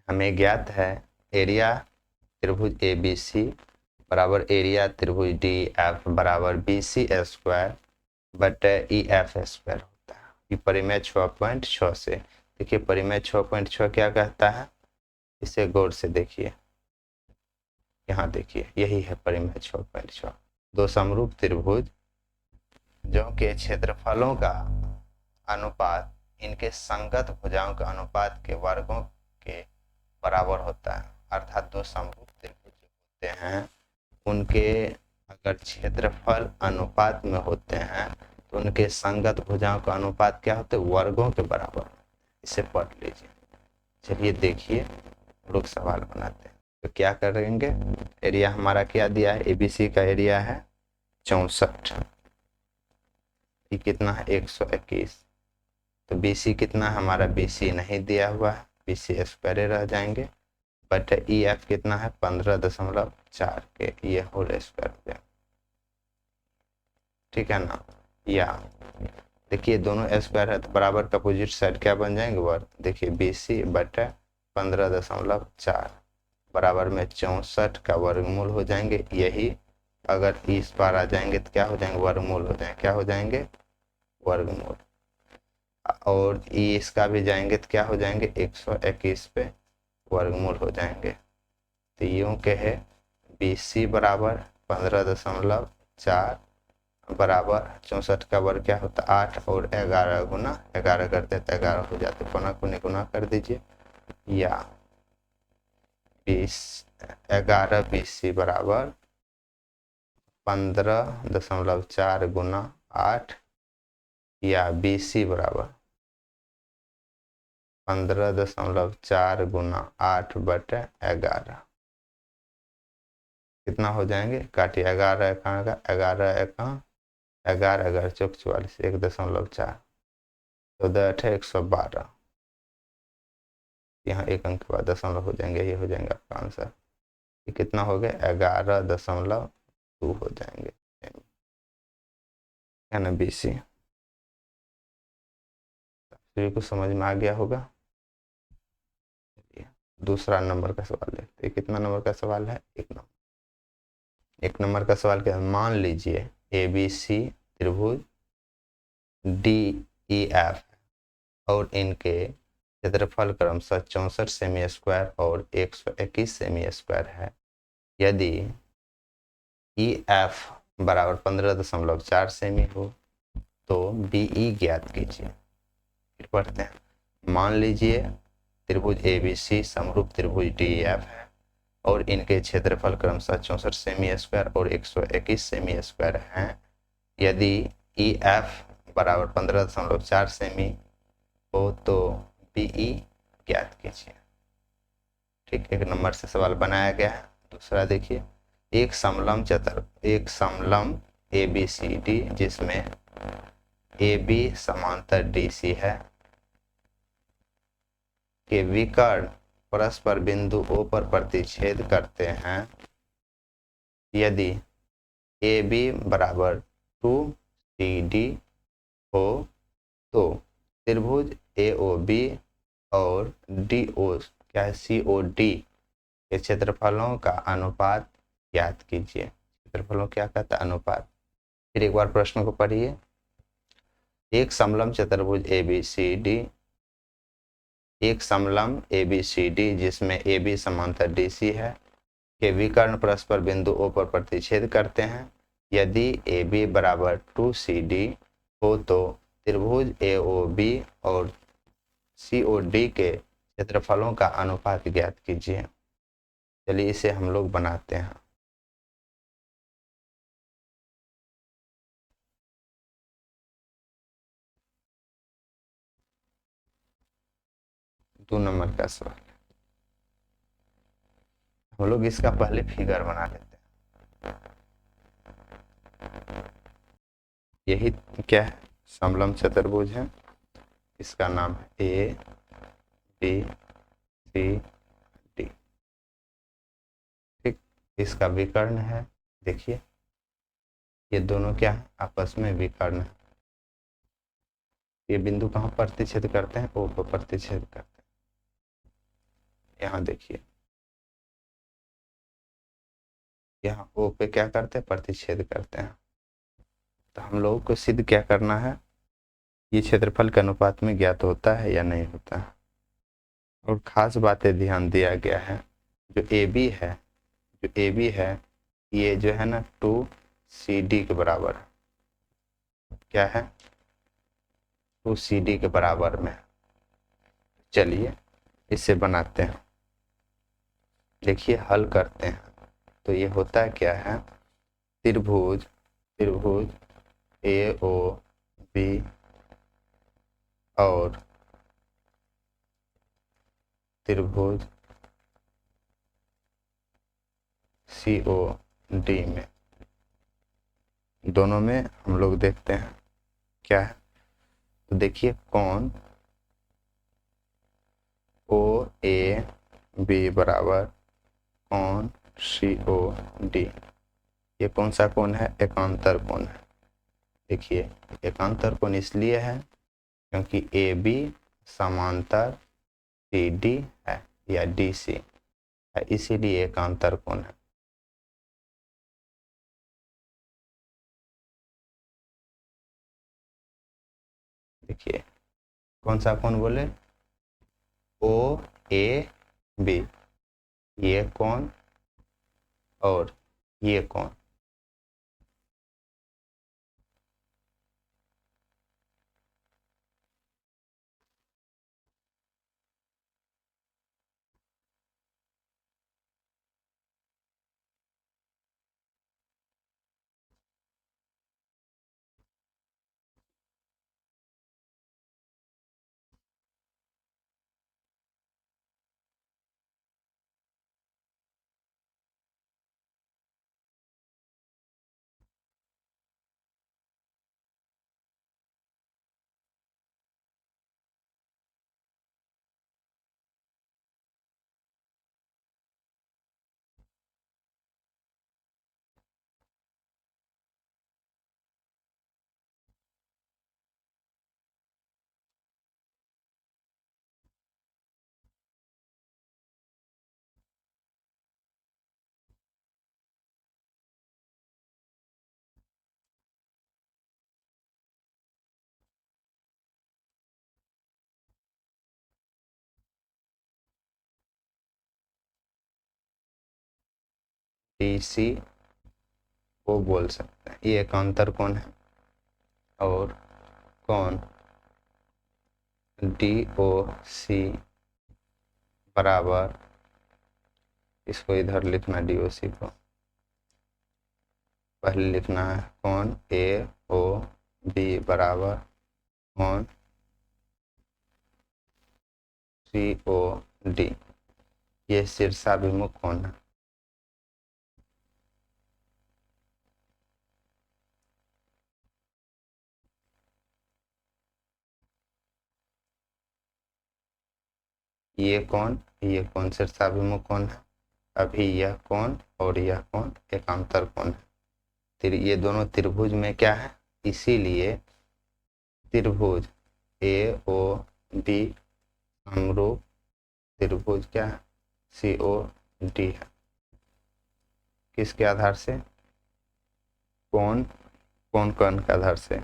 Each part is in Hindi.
हमें ज्ञात है एरिया त्रिभुज ए बी सी बराबर एरिया त्रिभुज डी एफ बराबर बी सी स्क्वायर बटे ई एफ स्क्वायर होता है। ये परिमेय 6.6 से देखिए, परिमेय 6.6 क्या कहता है, इसे गौर से देखिए। यहाँ देखिए, यही है परिमेय 6.6। दो समरूप त्रिभुज जो के क्षेत्रफलों का अनुपात इनके संगत भुजाओं के अनुपात के वर्गों के बराबर होता है। अर्थात दो समरूप त्रिभुज होते हैं, उनके अगर क्षेत्रफल अनुपात में होते हैं तो उनके संगत भुजाओं का अनुपात क्या होता है, वर्गों के बराबर। इसे पढ़ लीजिए। चलिए देखिए, लोग सवाल बनाते हैं तो क्या करेंगे। एरिया हमारा क्या दिया है, एबीसी का एरिया है 64, ये कितना है 121। तो बीसी कितना है हमारा, बीसी नहीं दिया हुआ है, बीसी स्क्वायर रह जाएंगे। बट ई एफ कितना है 15.4 के, ये होल स्क्वायर हो जाएगा, ठीक है ना। या देखिए दोनों स्क्वायर है तो बराबर का अपोजिट साइड क्या बन जाएंगे, वर्ग। देखिए बीसी बटे 15.4 बराबर में 64 का वर्गमूल हो जाएंगे। यही अगर इस पार आ जाएंगे तो क्या हो जाएंगे, वर्गमूल हो जाएंगे। क्या हो जाएंगे, वर्गमूल। और इसका भी जाएंगे तो क्या हो जाएंगे, 121 पे वर्गमूल हो जाएंगे। तो यूं के है BC बराबर 15.4 बराबर 64 का वर्ग क्या होता है 8 और 11 गुना 11 करते तो 11 हो जाते, कोना कोने गुना कर दीजिए। या 11 BC बराबर 15.4 गुना 8 या BC बराबर 15.4 गुना 8 बटे 11 कितना हो जाएंगे, काटिए 11 11 11 11 चौक 44 1.4 14 8 112। यहाँ एक अंक के बाद दशमलव हो जाएंगे, ये हो जाएंगे आपका आंसर। ये कितना हो गया 11.2 हो जाएंगे, है ना BC। सभी को समझ में आ गया होगा। दूसरा नंबर का सवाल देखते हैं, कितना नंबर का सवाल है, एक नंबर का सवाल क्या, मान लीजिए ABC त्रिभुज DEF और इनके क्षेत्रफल क्रमशः 64 सेमी स्क्वायर और 121 सेमी स्क्वायर है। यदि EF बराबर 15.4 सेमी हो तो BE ज्ञात कीजिए। फिर पढ़ते हैं। मान लीजिए त्रिभुज ABC समरूप त्रिभुज DEF है और इनके क्षेत्रफल क्रमशः 64 सेमी स्क्वायर और 121 सेमी स्क्वायर हैं। यदि EF बराबर 15.4 सेमी हो तो BE ज्ञात कीजिए। ठीक, एक नंबर से सवाल बनाया गया है। दूसरा देखिए, एक समलंब ABCD जिसमें AB समांतर DC है के विकर्ण परस्पर बिंदु O पर प्रतिच्छेद करते हैं। यदि AB बराबर 2CD हो तो त्रिभुज AOB और DO क्या है COD के क्षेत्रफलों का अनुपात ज्ञात कीजिए। क्षेत्रफलों क्या कहता है, अनुपात। फिर एक बार प्रश्न को पढ़िए। एक समलंब ABCD जिसमें AB समांतर DC है के विकर्ण परस्पर बिंदु O पर प्रतिच्छेद करते हैं। यदि AB बराबर 2CD हो तो त्रिभुज AOB और COD के क्षेत्रफलों का अनुपात ज्ञात कीजिए। चलिए इसे हम लोग बनाते हैं। दो नंबर का सवाल, हम लोग इसका पहले फिगर बना लेते हैं। यही क्या है, समलंब चतुर्भुज है। इसका नाम है ABCD। ठीक, इसका विकर्ण है। देखिए ये दोनों क्या है, आपस में विकर्ण है। ये बिंदु कहाँ प्रतिच्छेद करते हैं, O पर प्रतिच्छेद करते हैं। यहाँ देखिए, यहाँ ओ पे क्या करते हैं, प्रतिच्छेद करते हैं। तो हम लोगों को सिद्ध क्या करना है, ये क्षेत्रफल के अनुपात में ज्ञात होता है या नहीं होता है। और खास बातें ध्यान दिया गया है, जो ए बी है, जो ए बी है ये जो है ना 2CD के बराबर है। क्या है, 2CD के बराबर में। चलिए इसे बनाते हैं, देखिए हल करते हैं। तो ये होता क्या है, त्रिभुज त्रिभुज AOB और त्रिभुज COD में, दोनों में हम लोग देखते हैं क्या है। तो देखिए कौन OAB बराबर कौन COD, ये कौन सा कोण है, एकांतर कोण है। देखिए एकांतर कोण इसलिए है क्योंकि AB समांतर CD है या DC है, इसीलिए एकांतर कोण है। देखिए कौन सा कोण बोले, OAB, ये कोण और ये कोण। DC को बोल सकते हैं, ये एकांतर कोण है। और कोण DOC बराबर, इसको इधर लिखना, DOC को पहले लिखना है, कोण AOB बराबर कोण COD, ये शीर्षाभिमुख कोण है। ये कौन शीर्षाभिमुख कोण है, अभी यह कोण और यह कोण एकांतर कोण है। ये दोनों त्रिभुज में क्या है, इसीलिए त्रिभुज AOB समरूप त्रिभुज क्या है, COD है। किसके आधार से, कोण कोण के आधार से,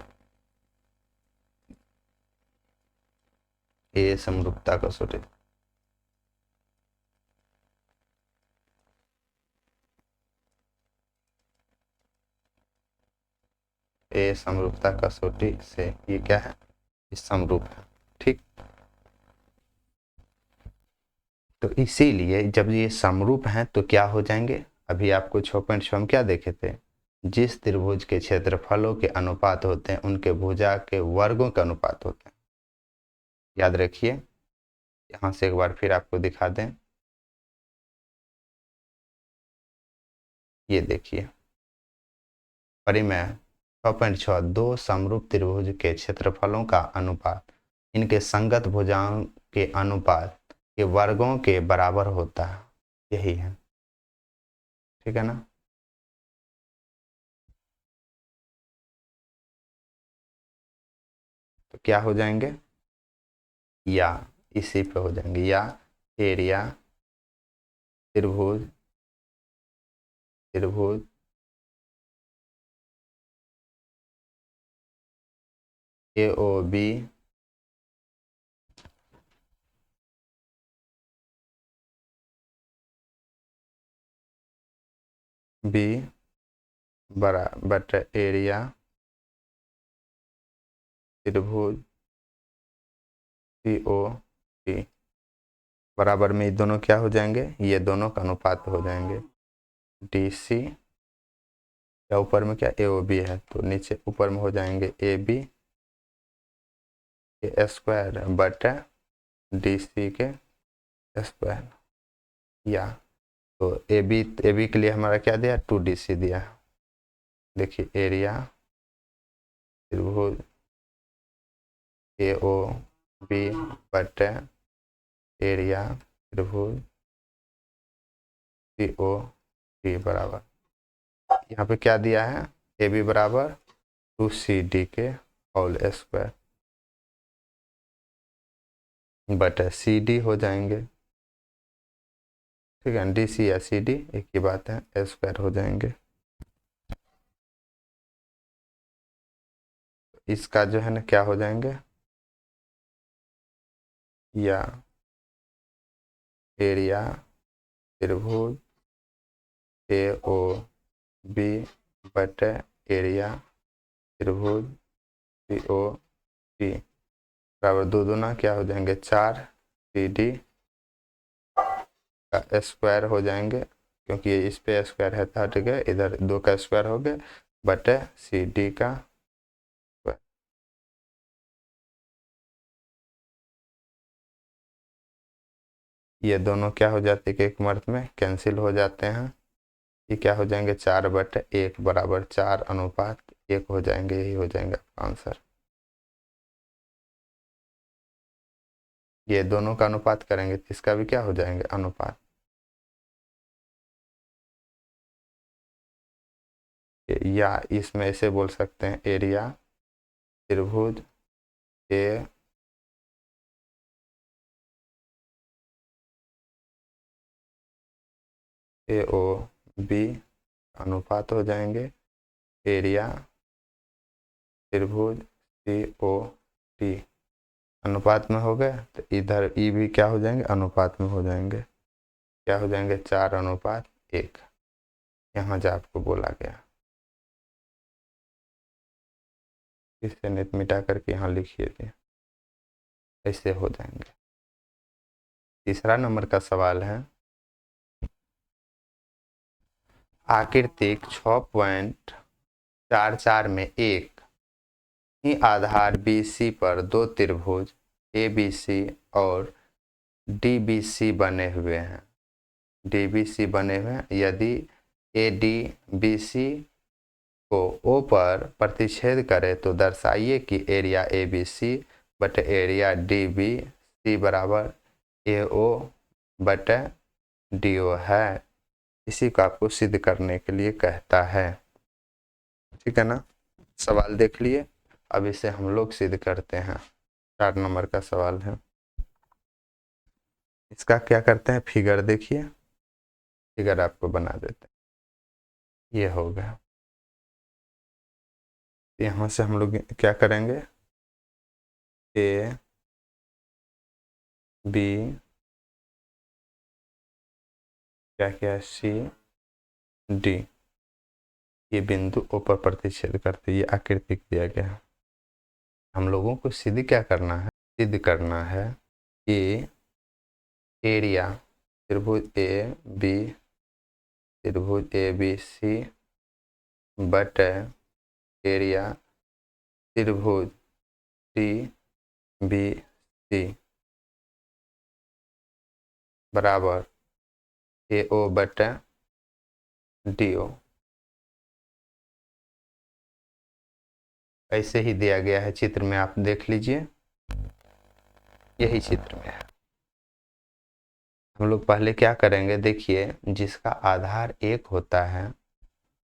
ये समरूपता कसौटी। ये समरूपता कसौटी से ये क्या है, इस समरूप है। ठीक, तो इसीलिए जब ये समरूप हैं तो क्या हो जाएंगे, अभी आपको 6.6 हम क्या देखे थे, जिस त्रिभुज के क्षेत्रफलों के अनुपात होते हैं उनके भुजा के वर्गों के अनुपात होते हैं। याद रखिए, यहां से एक बार फिर आपको दिखा दें, ये देखिए परिमेय 6.6, दो समरूप त्रिभुज के क्षेत्रफलों का अनुपात इनके संगत भुजाओं के अनुपात के वर्गों के बराबर होता है, यही है। ठीक है ना। तो क्या हो जाएंगे, या इसी पे हो जाएंगे, या एरिया त्रिभुज त्रिभुज AOB बी बड़ा बट एरिया त्रिभुज COD बराबर में ये दोनों क्या हो जाएंगे, ये दोनों का अनुपात हो जाएंगे। DC या ऊपर में क्या AOB है तो नीचे ऊपर में हो जाएंगे AB के स्क्वायर बट DC के स्क्वायर। या तो AB के लिए हमारा क्या दिया 2DC दिया। देखिए एरिया त्रिभुज AOB बट एरिया त्रिभुज COD बराबर यहाँ पे क्या दिया है AB बराबर 2CD के होल स्क्वायर बट CD हो जाएंगे। ठीक है, DC या CD एक ही बात है, स्क्वायर हो जाएंगे। इसका जो है ना क्या हो जाएंगे, या एरिया त्रिभुज AOB बट एरिया त्रिभुज COD बराबर दो दूना क्या हो जाएंगे 4CD का स्क्वायर हो जाएंगे, क्योंकि ये इस पे स्क्वायर है था, ठीक है, इधर 2 का स्क्वायर हो गया बट CD का स्क्वायर। ये दोनों क्या हो जाते हैं एक मर्त में कैंसिल हो जाते हैं। ये क्या हो जाएंगे 4/1 बराबर 4 अनुपात 1 हो जाएंगे, यही हो जाएंगे आपका आंसर। ये दोनों का अनुपात करेंगे तो इसका भी क्या हो जाएंगे अनुपात। या इसमें ऐसे बोल सकते हैं एरिया त्रिभुज AOB अनुपात हो जाएंगे एरिया त्रिभुज COD अनुपात में हो गए, तो इधर ई भी क्या हो जाएंगे अनुपात में हो जाएंगे, क्या हो जाएंगे 4:1। यहाँ जो आपको बोला गया इससे नेट मिटा करके यहाँ लिखिए थे, ऐसे हो जाएंगे। तीसरा नंबर का सवाल है आकृतिक 6.44 में एक ही आधार BC पर दो त्रिभुज ABC और DBC बने हुए हैं। DBC बने हुए हैं, यदि ADBC को O पर प्रतिच्छेद करे तो दर्शाइए कि area ABC but area DBC बराबर AO बट DO है। इसी को आपको सिद्ध करने के लिए कहता है। ठीक है ना, सवाल देख लिए, अब इसे हम लोग सिद्ध करते हैं। 4 नंबर का सवाल है, इसका क्या करते हैं फिगर देखिए, फिगर आपको बना देते हैं। ये हो गया, यहाँ से हम लोग क्या करेंगे A B क्या C D, ये बिंदु O पर प्रतिच्छेद करते, ये आकृति दिया गया है। हम लोगों को सिद्ध क्या करना है, सिद्ध करना है कि एरिया त्रिभुज AB त्रिभुज ABC बट एरिया त्रिभुज DBC बराबर AO बट DO। ऐसे ही दिया गया है चित्र में, आप देख लीजिए, यही चित्र में है। हम लोग पहले क्या करेंगे देखिए, जिसका आधार 1 होता है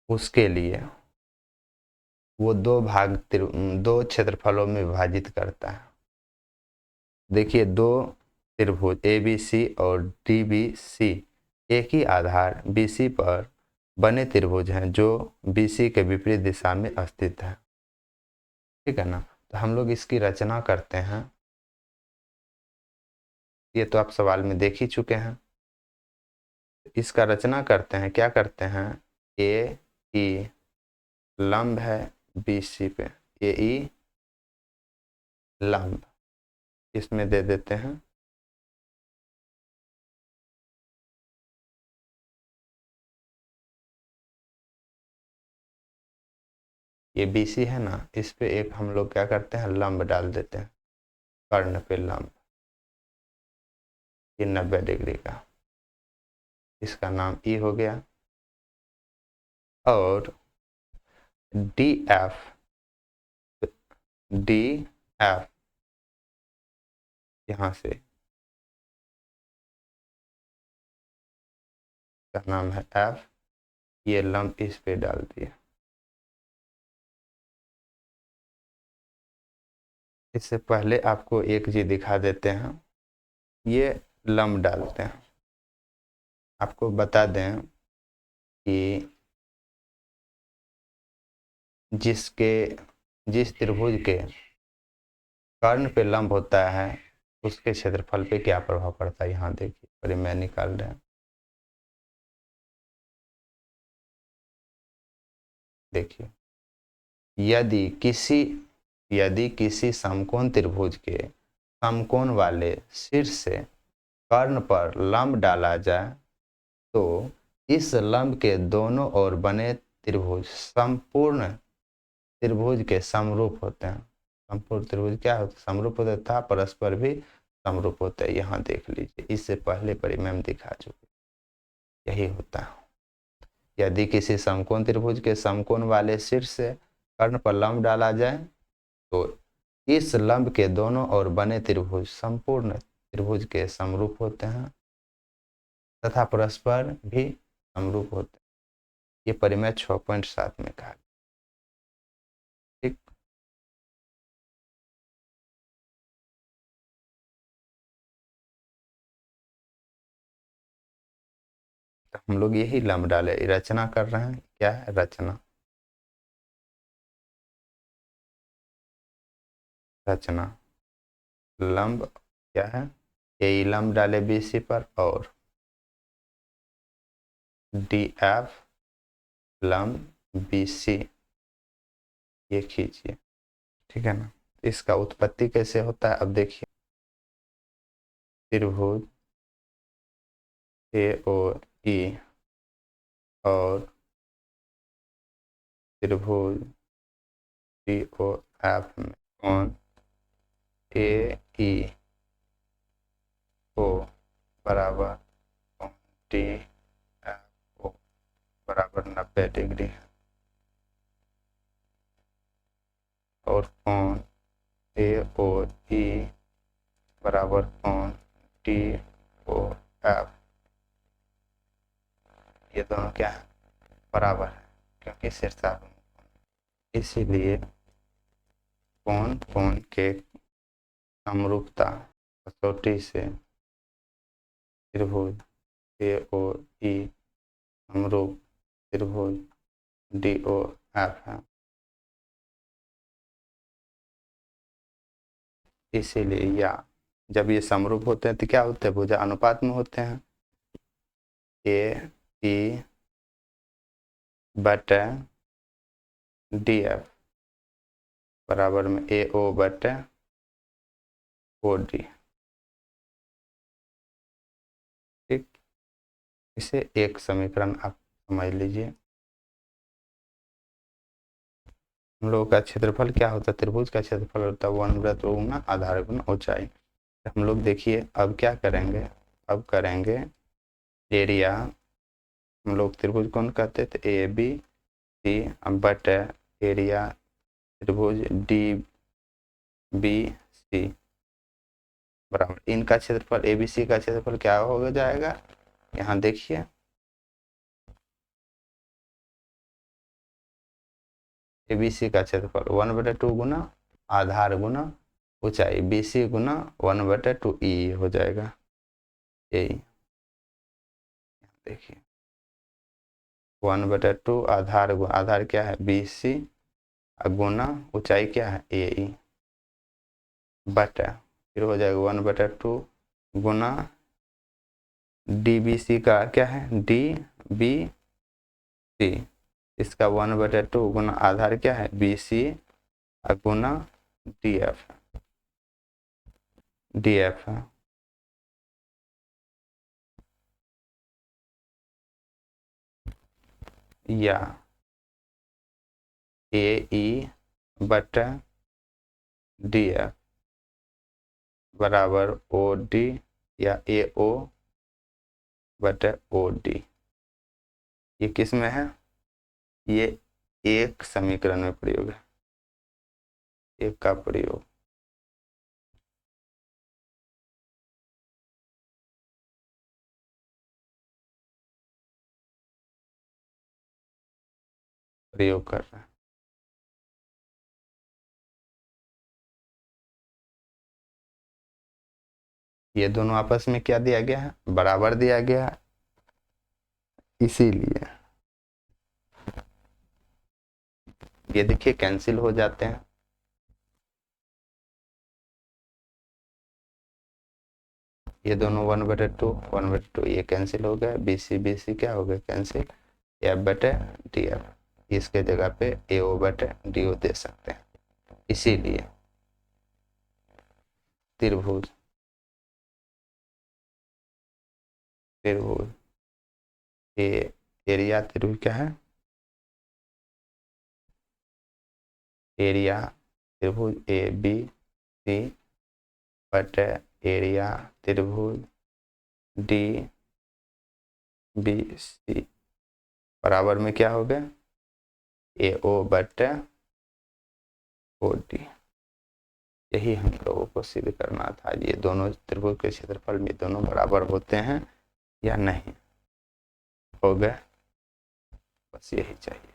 उसके लिए वो दो क्षेत्रफलों में विभाजित करता है। देखिए दो त्रिभुज ABC और DBC एक ही आधार BC पर बने त्रिभुज हैं जो BC के विपरीत दिशा में स्थित है। ठीक है ना। तो हम लोग इसकी रचना करते हैं। ये तो आप सवाल में देख ही चुके हैं। इसका रचना करते हैं, क्या करते हैं, AE लंब है BC पे, AE लंब इसमें दे देते हैं। ये BC है ना, इस पे एक हम लोग क्या करते हैं, लंब डाल देते हैं, कर्ण पे लंब, ये 90 डिग्री का, इसका नाम E हो गया। और DF यहाँ से का नाम है F, ये लंब इस पे डाल दिया। इससे पहले आपको एक चीज दिखा देते हैं, ये लंब डालते हैं। आपको बता दें कि जिस त्रिभुज के कर्ण पे लंब होता है उसके क्षेत्रफल पे क्या प्रभाव पड़ता है, यहाँ देखिए, परिमेय निकाल रहे हैं। देखिए, यदि किसी समकोण त्रिभुज के समकोण वाले शीर्ष से कर्ण पर लंब डाला जाए तो इस लंब के दोनों ओर बने त्रिभुज संपूर्ण त्रिभुज के समरूप होते हैं। संपूर्ण त्रिभुज क्या होता है, समरूप होता था, परस्पर भी समरूप होता है। यहाँ देख लीजिए, इससे पहले परिमेय में दिखा चुके, यही होता है। यदि किसी समकोण त्रिभुज के समकोण वाले शीर्ष से कर्ण पर लंब डाला जाए तो इस लंब के दोनों ओर बने त्रिभुज संपूर्ण त्रिभुज के समरूप होते हैं तथा परस्पर भी समरूप होते हैं। ये परिमेय 6.7 में कहा। ठीक, तो हम लोग यही लंब डाले, रचना कर रहे हैं। क्या है रचना, रचना लंब क्या है, ये लंब डाले BC पर और DF लंब BC ये खींचिए। ठीक है ना। इसका उत्पत्ति कैसे होता है, अब देखिए, त्रिभुज AOE और त्रिभुज DOF में कोण AEO बराबर कोण DFO बराबर 90 डिग्री है और कोण AOE बराबर कोण DOF, ये दोनों क्या है, बराबर है, क्योंकि शीर्षाभिमुख। इसीलिए कोण के समरूपता कसौटी से त्रिभुज AOE समरूप त्रिभुज DOF है। इसीलिए या जब ये समरूप होते हैं तो क्या होते हैं, भुजा अनुपात में होते हैं। AE बटे DF बराबर में AO बटे OD। ठीक, इसे एक समीकरण आप समझ लीजिए। हम लोगों का क्षेत्रफल क्या होता है, त्रिभुज का क्षेत्रफल होता है 1/2 गुना आधार गुना ऊंचाई। हम लोग देखिए अब क्या करेंगे, अब करेंगे एरिया, हम लोग त्रिभुज कौन कहते थे, ABC बटे एरिया त्रिभुज DBC बराबर इनका क्षेत्रफल, ABC का क्षेत्रफल क्या हो जाएगा, यहाँ देखिए, ABC का क्षेत्रफल 1/2 गुना आधार गुना ऊंचाई, BC गुना 1/2 E हो जाएगा, यही देखिए 1/2 आधार क्या है BC, गुना ऊंचाई क्या है AE, बटा फिर हो जाएगा 1/2 गुना DBC का क्या है DBC, इसका 1/2 गुना आधार क्या है BC गुना DF है। या AE बटा DF बराबर OD या AO बटा OD। ये किस में है, ये एक समीकरण में प्रयोग है, एक का प्रयोग। प्रयोग कर रहे हैं। ये दोनों आपस में क्या दिया गया है, बराबर दिया गया है, इसीलिए ये देखिए कैंसिल हो जाते हैं। ये दोनों 1/2 ये कैंसिल हो गया, BC क्या हो गया कैंसिल, F/DF, इसके जगह पे AO/DO दे सकते हैं। इसीलिए त्रिभुज एरिया त्रिभुज क्या है, एरिया त्रिभुज ABC बटे एरिया त्रिभुज DBC बराबर में क्या हो गया AO/OD। यही हम लोगों को सिद्ध करना था, ये दोनों त्रिभुज के क्षेत्रफल में दोनों बराबर होते हैं या नहीं। हो गए, बस यही चाहिए।